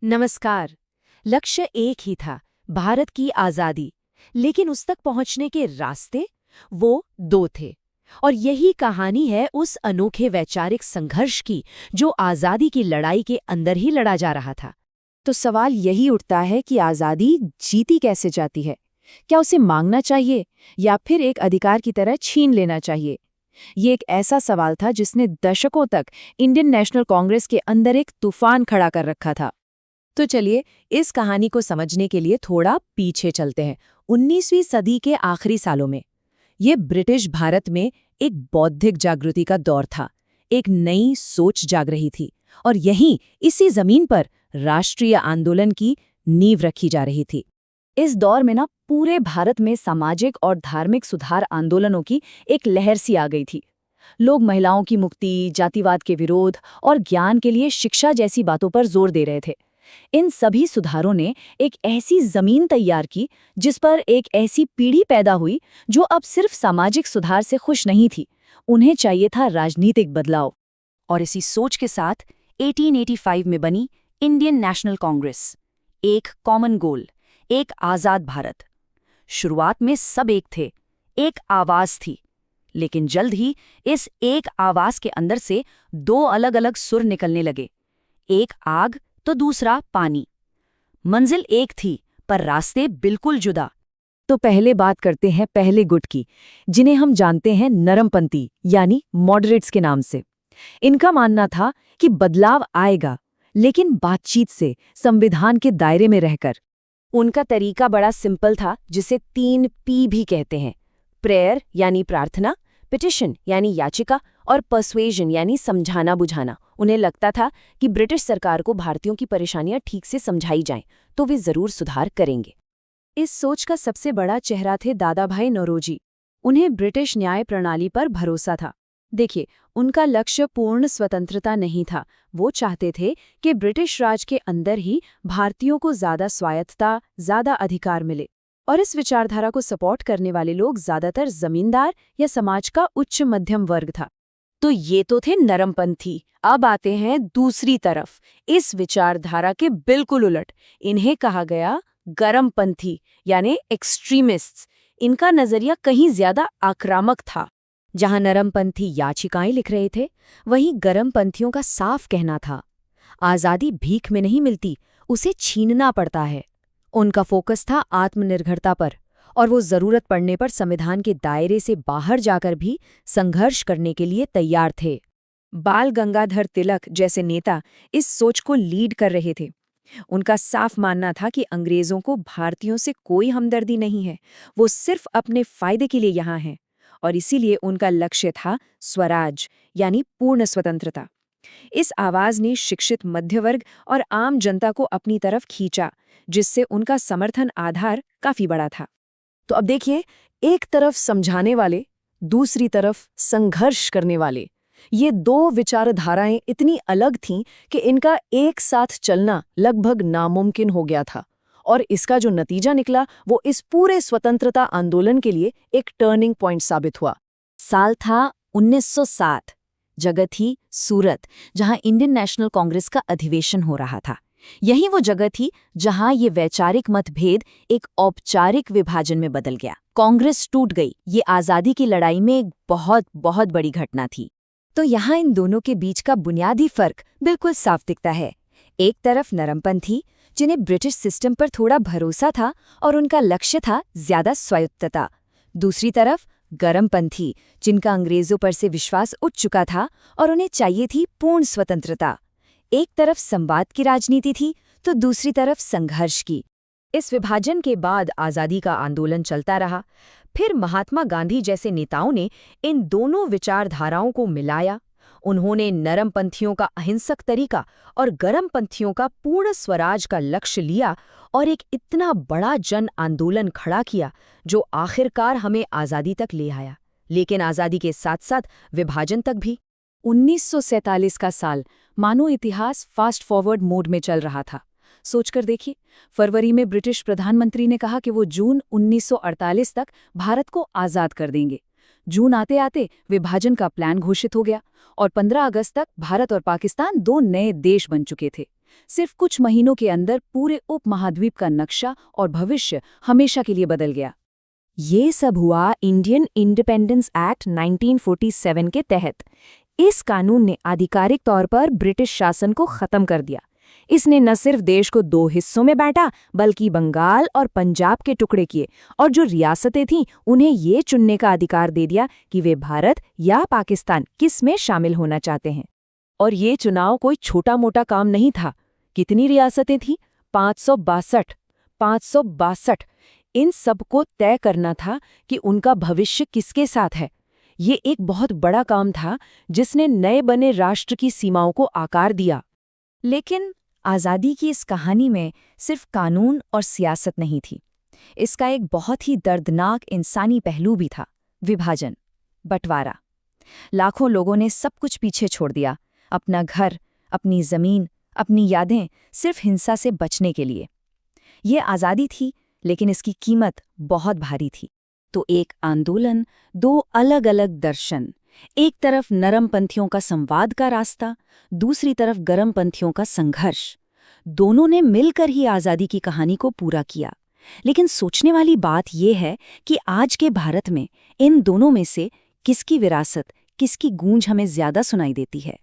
नमस्कार। लक्ष्य एक ही था, भारत की आज़ादी। लेकिन उस तक पहुंचने के रास्ते वो दो थे। और यही कहानी है उस अनोखे वैचारिक संघर्ष की जो आज़ादी की लड़ाई के अंदर ही लड़ा जा रहा था। तो सवाल यही उठता है कि आज़ादी जीती कैसे जाती है? क्या उसे मांगना चाहिए या फिर एक अधिकार की तरह छीन लेना चाहिए? ये एक ऐसा सवाल था जिसने दशकों तक इंडियन नेशनल कांग्रेस के अंदर एक तूफान खड़ा कर रखा था। तो चलिए इस कहानी को समझने के लिए थोड़ा पीछे चलते हैं। 19वीं सदी के आखिरी सालों में ये ब्रिटिश भारत में एक बौद्धिक जागृति का दौर था। एक नई सोच जाग रही थी और यहीं इसी जमीन पर राष्ट्रीय आंदोलन की नींव रखी जा रही थी। इस दौर में ना पूरे भारत में सामाजिक और धार्मिक सुधार आंदोलनों की एक लहर सी आ गई थी। लोग महिलाओं की मुक्ति, जातिवाद के विरोध और ज्ञान के लिए शिक्षा जैसी बातों पर जोर दे रहे थे। इन सभी सुधारों ने एक ऐसी जमीन तैयार की जिस पर एक ऐसी पीढ़ी पैदा हुई जो अब सिर्फ सामाजिक सुधार से खुश नहीं थी, उन्हें चाहिए था राजनीतिक बदलाव। और इसी सोच के साथ 1885 में बनी इंडियन नेशनल कांग्रेस। एक कॉमन गोल, एक आज़ाद भारत। शुरुआत में सब एक थे, एक आवाज थी। लेकिन जल्द ही इस एक आवाज के अंदर से दो अलग अलग सुर निकलने लगे, एक आग तो दूसरा पानी। मंजिल एक थी पर रास्ते बिल्कुल जुदा। तो पहले बात करते हैं पहले गुट की, जिन्हें हम जानते हैं नरमपंथी यानी मॉडरेट्स के नाम से। इनका मानना था कि बदलाव आएगा, लेकिन बातचीत से, संविधान के दायरे में रहकर। उनका तरीका बड़ा सिंपल था, जिसे 3 P भी कहते हैं। प्रेयर यानी प्रार्थना, पिटिशन यानी याचिका और पर्सुएजन यानी समझाना बुझाना। उन्हें लगता था कि ब्रिटिश सरकार को भारतीयों की परेशानियां ठीक से समझाई जाएं तो वे जरूर सुधार करेंगे। इस सोच का सबसे बड़ा चेहरा थे दादा भाई नौरोजी। उन्हें ब्रिटिश न्याय प्रणाली पर भरोसा था। देखिए, उनका लक्ष्य पूर्ण स्वतंत्रता नहीं था। वो चाहते थे कि ब्रिटिश राज के अंदर ही भारतीयों को ज्यादा स्वायत्तता, ज्यादा अधिकार मिले। और इस विचारधारा को सपोर्ट करने वाले लोग ज्यादातर जमींदार या समाज का उच्च मध्यम वर्ग था। तो ये तो थे नरमपंथी। अब आते हैं दूसरी तरफ, इस विचारधारा के बिल्कुल उलट। इन्हें कहा गया गरमपंथी यानी एक्सट्रीमिस्ट्स। इनका नजरिया कहीं ज्यादा आक्रामक था। जहां नरमपंथी याचिकाएं लिख रहे थे, वहीं गरमपंथियों का साफ कहना था, आजादी भीख में नहीं मिलती, उसे छीनना पड़ता है। उनका फोकस था आत्मनिर्भरता पर, और वो जरूरत पड़ने पर संविधान के दायरे से बाहर जाकर भी संघर्ष करने के लिए तैयार थे। बाल गंगाधर तिलक जैसे नेता इस सोच को लीड कर रहे थे। उनका साफ मानना था कि अंग्रेजों को भारतीयों से कोई हमदर्दी नहीं है, वो सिर्फ अपने फायदे के लिए यहाँ हैं। और इसीलिए उनका लक्ष्य था स्वराज यानी पूर्ण स्वतंत्रता। इस आवाज ने शिक्षित मध्यवर्ग और आम जनता को अपनी तरफ खींचा, जिससे उनका समर्थन आधार काफी बड़ा था। तो अब देखिए, एक तरफ समझाने वाले, दूसरी तरफ संघर्ष करने वाले। ये दो विचारधाराएं इतनी अलग थीं कि इनका एक साथ चलना लगभग नामुमकिन हो गया था। और इसका जो नतीजा निकला वो इस पूरे स्वतंत्रता आंदोलन के लिए एक टर्निंग पॉइंट साबित हुआ। साल था 1907। जगह थी सूरत, जहां इंडियन नेशनल कांग्रेस का अधिवेशन हो रहा था। यही वो जगह थी जहां ये वैचारिक मतभेद एक औपचारिक विभाजन में बदल गया। कांग्रेस टूट गई। ये आजादी की लड़ाई में एक बहुत बहुत बड़ी घटना थी। तो यहाँ इन दोनों के बीच का बुनियादी फर्क बिल्कुल साफ दिखता है। एक तरफ नरमपंथी, जिन्हें ब्रिटिश सिस्टम पर थोड़ा भरोसा था और उनका लक्ष्य था ज्यादा स्वायत्तता। दूसरी तरफ गरमपंथी, जिनका अंग्रेजों पर से विश्वास उठ चुका था और उन्हें चाहिए थी पूर्ण स्वतंत्रता। एक तरफ संवाद की राजनीति थी तो दूसरी तरफ संघर्ष की। इस विभाजन के बाद आज़ादी का आंदोलन चलता रहा। फिर महात्मा गांधी जैसे नेताओं ने इन दोनों विचारधाराओं को मिलाया। उन्होंने नरमपंथियों का अहिंसक तरीका और गरमपंथियों का पूर्ण स्वराज का लक्ष्य लिया और एक इतना बड़ा जन आंदोलन खड़ा किया जो आखिरकार हमें आज़ादी तक ले आया, लेकिन आज़ादी के साथ साथ विभाजन तक भी। 1947 का साल मानो इतिहास फास्ट फॉरवर्ड मोड में चल रहा था। सोचकर देखिए, फरवरी में ब्रिटिश प्रधानमंत्री ने कहा कि वो जून 1948 तक भारत को आज़ाद कर देंगे। जून आते आते विभाजन का प्लान घोषित हो गया और 15 अगस्त तक भारत और पाकिस्तान दो नए देश बन चुके थे। सिर्फ कुछ महीनों के अंदर पूरे उपमहाद्वीप का नक्शा और भविष्य हमेशा के लिए बदल गया। ये सब हुआ इंडियन इंडिपेंडेंस एक्ट 1947 के तहत। इस कानून ने आधिकारिक तौर पर ब्रिटिश शासन को खत्म कर दिया। इसने न सिर्फ देश को 2 हिस्सों में बांटा, बल्कि बंगाल और पंजाब के टुकड़े किए, और जो रियासतें थीं उन्हें ये चुनने का अधिकार दे दिया कि वे भारत या पाकिस्तान किस में शामिल होना चाहते हैं। और ये चुनाव कोई छोटा-मोटा काम नहीं था। कितनी रियासतें थीं? 562। 562। इन सबको तय करना था कि उनका भविष्य किसके साथ है। ये एक बहुत बड़ा काम था जिसने नए बने राष्ट्र की सीमाओं को आकार दिया। लेकिन आज़ादी की इस कहानी में सिर्फ कानून और सियासत नहीं थी। इसका एक बहुत ही दर्दनाक इंसानी पहलू भी था, विभाजन, बंटवारा। लाखों लोगों ने सब कुछ पीछे छोड़ दिया, अपना घर, अपनी ज़मीन, अपनी यादें, सिर्फ हिंसा से बचने के लिए। ये आज़ादी थी, लेकिन इसकी कीमत बहुत भारी थी। तो एक आंदोलन, 2 अलग-अलग दर्शन, एक तरफ नरमपंथियों का संवाद का रास्ता, दूसरी तरफ गरमपंथियों का संघर्ष। दोनों ने मिलकर ही आज़ादी की कहानी को पूरा किया। लेकिन सोचने वाली बात यह है कि आज के भारत में इन दोनों में से किसकी विरासत, किसकी गूंज हमें ज्यादा सुनाई देती है।